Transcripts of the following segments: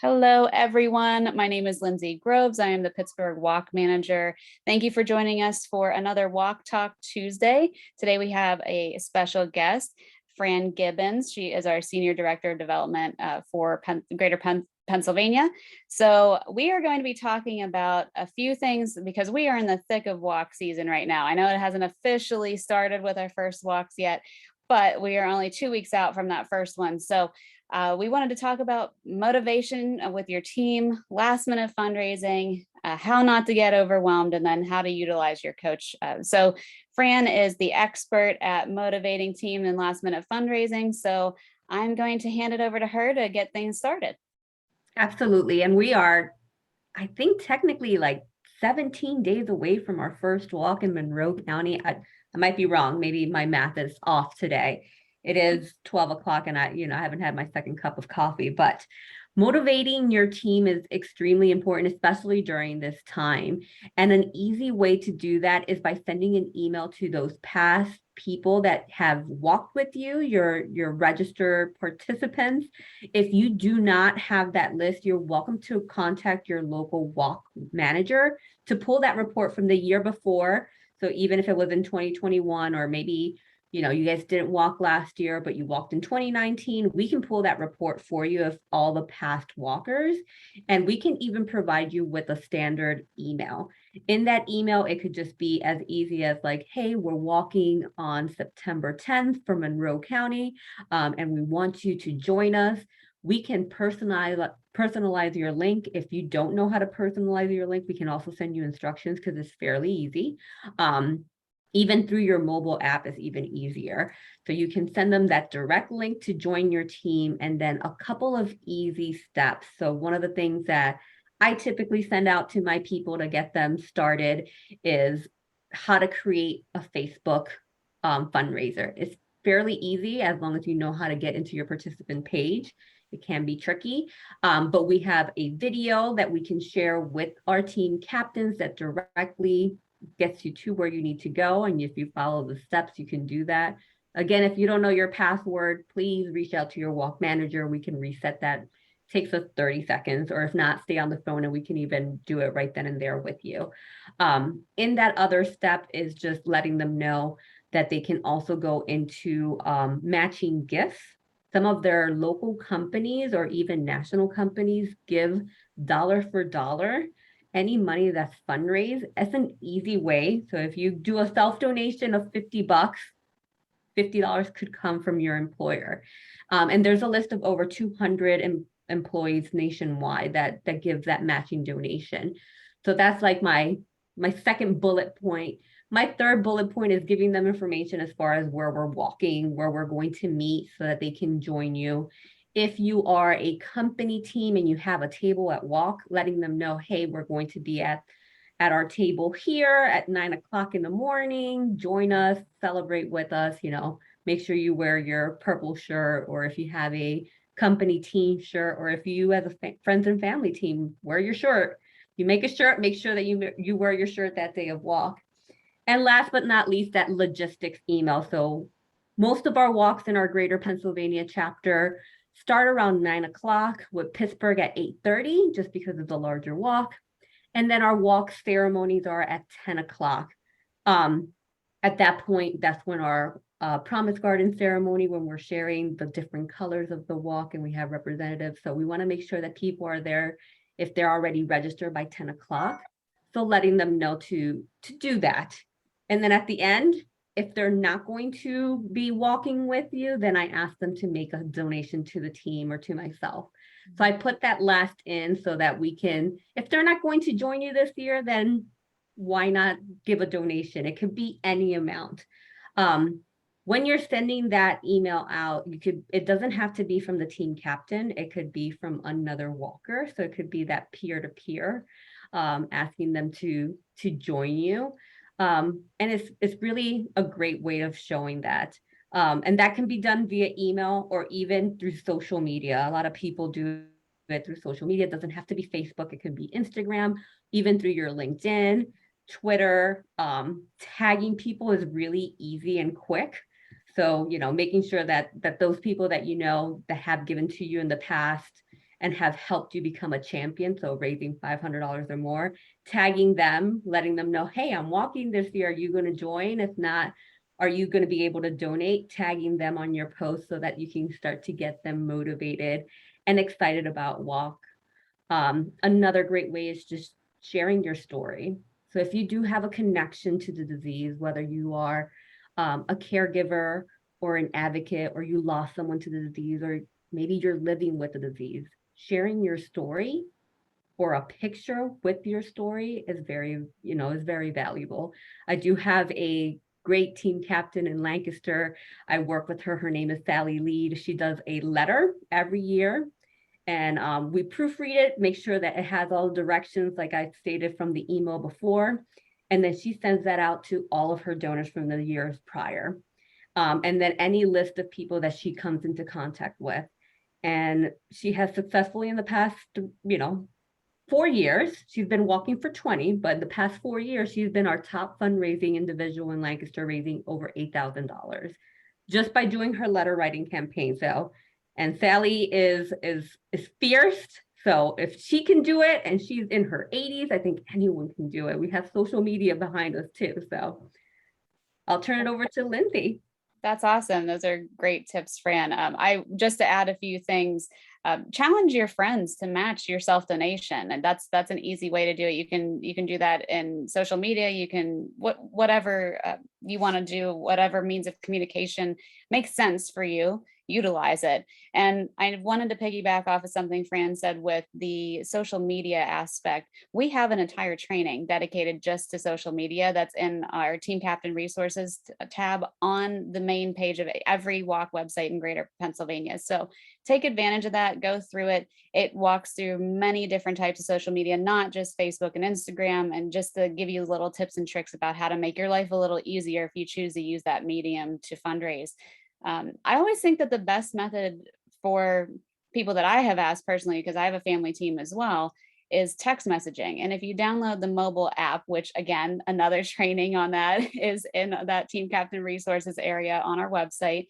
Hello, everyone. My name is Lindsay Groves. I am the Pittsburgh Walk Manager. Thank you for joining us for another Walk Talk Tuesday. Today we have a special guest, Fran Gibbons. She is our Senior Director of Development for Greater Pennsylvania. So we are going to be talking about a few things because we are in the thick of walk season right now. I know it hasn't officially started with our first walks yet, but we are only 2 weeks out from that first one. So we wanted to talk about motivation with your team, last minute fundraising, how not to get overwhelmed, and then how to utilize your coach. So Fran is the expert at motivating team and last minute fundraising. So I'm going to hand it over to her to get things started. Absolutely. And we are, I think, technically like 17 days away from our first walk in Monroe County. I might be wrong. Maybe my math is off today. It is 12 o'clock and I haven't had my second cup of coffee, but motivating your team is extremely important, especially during this time. And an easy way to do that is by sending an email to those past people that have walked with you, your registered participants. If you do not have that list, you're welcome to contact your local walk manager to pull that report from the year before. So even if it was in 2021, or maybe you guys didn't walk last year, but you walked in 2019, we can pull that report for you of all the past walkers. And we can even provide you with a standard email. In that email, it could just be as easy as like, hey, we're walking on September 10th for Monroe County, and we want you to join us. We can personalize your link. If you don't know how to personalize your link, we can also send you instructions because it's fairly easy. Even through your mobile app is even easier. So you can send them that direct link to join your team, and then a couple of easy steps. So one of the things that I typically send out to my people to get them started is how to create a Facebook fundraiser. It's fairly easy as long as you know how to get into your participant page. It can be tricky, but we have a video that we can share with our team captains that directly gets you to where you need to go. And if you follow the steps, you can do that. Again, if you don't know your password, please reach out to your walk manager. We can reset that. It takes us 30 seconds, or if not, stay on the phone and we can even do it right then and there with you. In that other step is just letting them know that they can also go into matching gifts. Some of their local companies or even national companies give dollar for dollar any money that's fundraised. That's an easy way. So if you do a self-donation of $50, $50 could come from your employer. And there's a list of over 200 employees nationwide that gives that matching donation. So that's like my second bullet point. My third bullet point is giving them information as far as where we're walking, where we're going to meet so that they can join you. If you are a company team and you have a table at walk, letting them know, hey, we're going to be at our table here at 9 o'clock in the morning. Join us, celebrate with us, make sure you wear your purple shirt, or if you have a company team shirt, or if you as a friends and family team, wear your shirt. You make a shirt, make sure that you wear your shirt that day of walk. And last but not least, that logistics email. So most of our walks in our Greater Pennsylvania chapter start around 9 o'clock, with Pittsburgh at 8:30, just because it's a larger walk. And then our walk ceremonies are at 10 o'clock. At that point, that's when our Promise Garden ceremony, when we're sharing the different colors of the walk and we have representatives. So we want to make sure that people are there if they're already registered by 10 o'clock. So letting them know to do that. And then at the end, if they're not going to be walking with you, then I ask them to make a donation to the team or to myself. So I put that last in so that we can, if they're not going to join you this year, then why not give a donation? It could be any amount. When you're sending that email out, it doesn't have to be from the team captain. It could be from another walker. So it could be that peer-to-peer, asking them to join you. And it's really a great way of showing that. And that can be done via email or even through social media. A lot of people do it through social media. It doesn't have to be Facebook. It could be Instagram, even through your LinkedIn, Twitter. Tagging people is really easy and quick. So, making sure that those people that that have given to you in the past and have helped you become a champion, so raising $500 or more, tagging them, letting them know, hey, I'm walking this year. Are you going to join? If not, are you going to be able to donate? Tagging them on your post so that you can start to get them motivated and excited about walk. Another great way is just sharing your story. So if you do have a connection to the disease, whether you are a caregiver or an advocate, or you lost someone to the disease, or maybe you're living with the disease, sharing your story or a picture with your story is very valuable. I do have a great team captain in Lancaster. I work with her. Her name is Sally Lead. She does a letter every year, and we proofread it, make sure that it has all the directions like I stated from the email before. And then she sends that out to all of her donors from the years prior. And then any list of people that she comes into contact with. And she has successfully in the past, 4 years, she's been walking for 20, but in the past 4 years, she's been our top fundraising individual in Lancaster, raising over $8,000 just by doing her letter writing campaign. So, and Sally is fierce. So if she can do it and she's in her 80s, I think anyone can do it. We have social media behind us too. So I'll turn it over to Lindsay. That's awesome. Those are great tips, Fran. I just to add a few things, challenge your friends to match your self donation, and that's an easy way to do it. You can do that in social media. You can whatever you want to do, whatever means of communication makes sense for you. Utilize it. And I wanted to piggyback off of something Fran said with the social media aspect. We have an entire training dedicated just to social media that's in our Team Captain Resources tab on the main page of every walk website in Greater Pennsylvania. So take advantage of that, go through it. It walks through many different types of social media, not just Facebook and Instagram, and just to give you little tips and tricks about how to make your life a little easier if you choose to use that medium to fundraise. I always think that the best method for people that I have asked personally, because I have a family team as well, is text messaging. And if you download the mobile app, which again, another training on that is in that Team Captain Resources area on our website.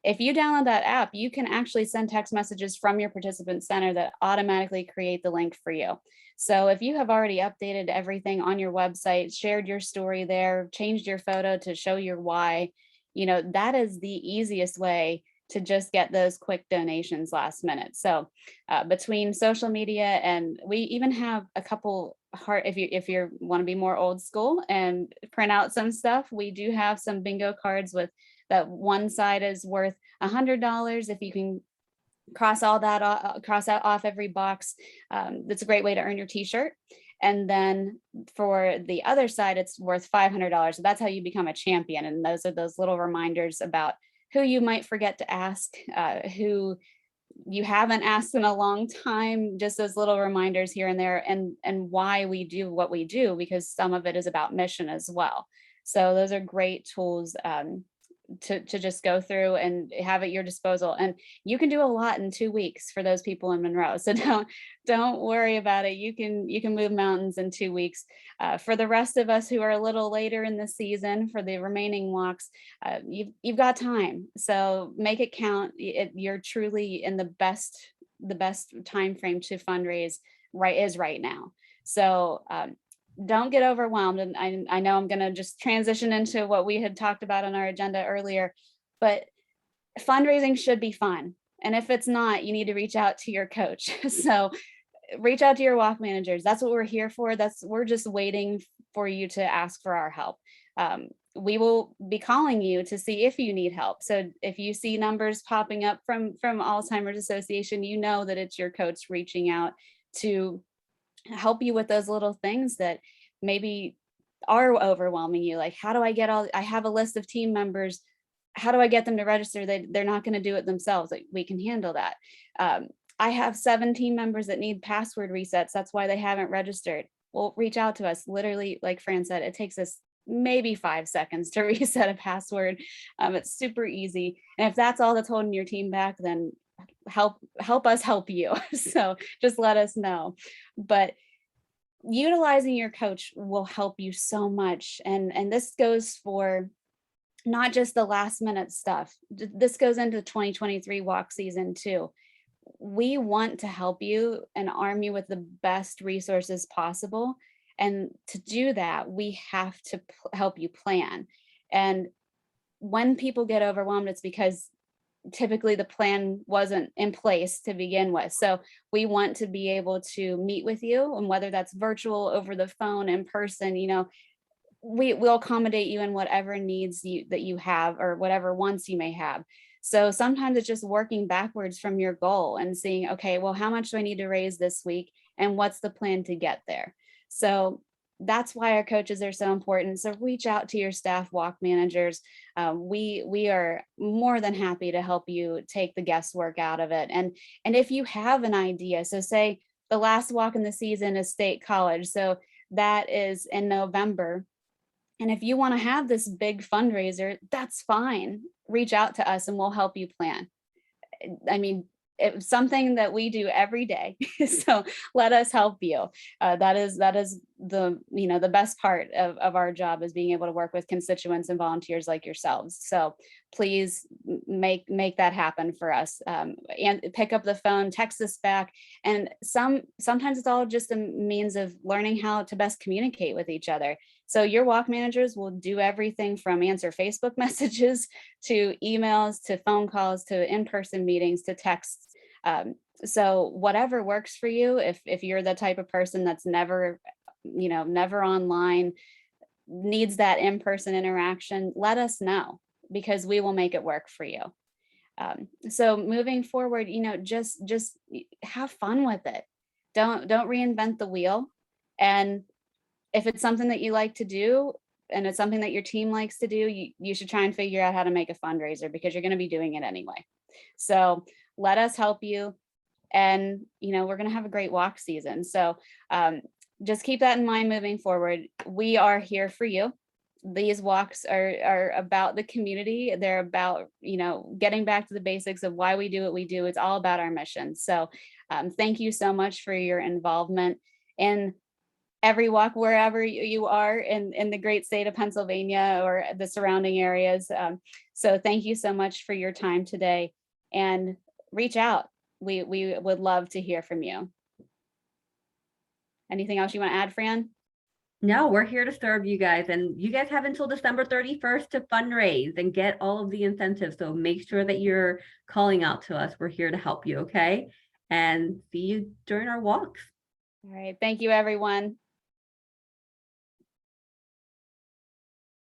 If you download that app, you can actually send text messages from your participant center that automatically create the link for you. So if you have already updated everything on your website, shared your story there, changed your photo to show your why, that is the easiest way to just get those quick donations last minute. So between social media, and we even have a couple if you want to be more old school and print out some stuff, we do have some bingo cards with that one side is worth $100. If you can cross all that cross out off every box, that's a great way to earn your t-shirt. And then for the other side, it's worth $500. So that's how you become a champion. And those are those little reminders about who you might forget to ask, who you haven't asked in a long time, just those little reminders here and there, and why we do what we do, because some of it is about mission as well. So those are great tools to just go through and have at your disposal. And you can do a lot in 2 weeks for those people in Monroe. So don't worry about it. You can move mountains in 2 weeks. For the rest of us who are a little later in the season, for the remaining walks, you've got time. So make it count. You're truly in the best time frame to fundraise right now. So don't get overwhelmed. And I know I'm going to just transition into what we had talked about on our agenda earlier, but fundraising should be fun. And if it's not, you need to reach out to your coach. So reach out to your walk managers. That's what we're here for. We're just waiting for you to ask for our help. We will be calling you to see if you need help. So if you see numbers popping up from Alzheimer's Association, you know that it's your coach reaching out to help you with those little things that maybe are overwhelming you. Like, how do I have a list of team members. How do I get them to register? They're not going to do it themselves. Like, we can handle that. I have 7 team members that need password resets. That's why they haven't registered. Well, reach out to us. Literally, like Fran said, it takes us maybe 5 seconds to reset a password. It's super easy. And if that's all that's holding your team back, then help us help you. So just let us know. But utilizing your coach will help you so much. And this goes for not just the last minute stuff. This goes into 2023 walk season too. we want to help you and arm you with the best resources possible. And to do that, we have to help you plan. And when people get overwhelmed, it's because typically the plan wasn't in place to begin with. So we want to be able to meet with you, and whether that's virtual, over the phone, in person, we will accommodate you in whatever needs that you have, or whatever wants you may have. So sometimes it's just working backwards from your goal and seeing, okay, well, how much do I need to raise this week? And what's the plan to get there? So that's why our coaches are so important. So reach out to your staff walk managers. We are more than happy to help you take the guesswork out of it. And if you have an idea, so say the last walk in the season is State College, so that is in November, and if you want to have this big fundraiser, that's fine. Reach out to us and we'll help you plan. I mean, it's something that we do every day. So let us help you. That is the best part of our job, is being able to work with constituents and volunteers like yourselves. So please make that happen for us. And pick up the phone, text us back. And sometimes it's all just a means of learning how to best communicate with each other. So your walk managers will do everything from answer Facebook messages to emails to phone calls to in-person meetings to texts. So whatever works for you, if you're the type of person that's never online, needs that in-person interaction, let us know, because we will make it work for you. So moving forward, just have fun with it. Don't reinvent the wheel. And if it's something that you like to do, and it's something that your team likes to do, you should try and figure out how to make a fundraiser, because you're going to be doing it anyway. So let us help you. And we're going to have a great walk season. So just keep that in mind moving forward. We are here for you. These walks are about the community. They're about getting back to the basics of why we do what we do. It's all about our mission. So thank you so much for your involvement in every walk, wherever you are in the great state of Pennsylvania or the surrounding areas. So thank you so much for your time today, and reach out. We would love to hear from you. Anything else you want to add, Fran? No, we're here to serve you guys, and you guys have until December 31st to fundraise and get all of the incentives. So make sure that you're calling out to us. We're here to help you, okay? And see you during our walks. All right. Thank you, everyone.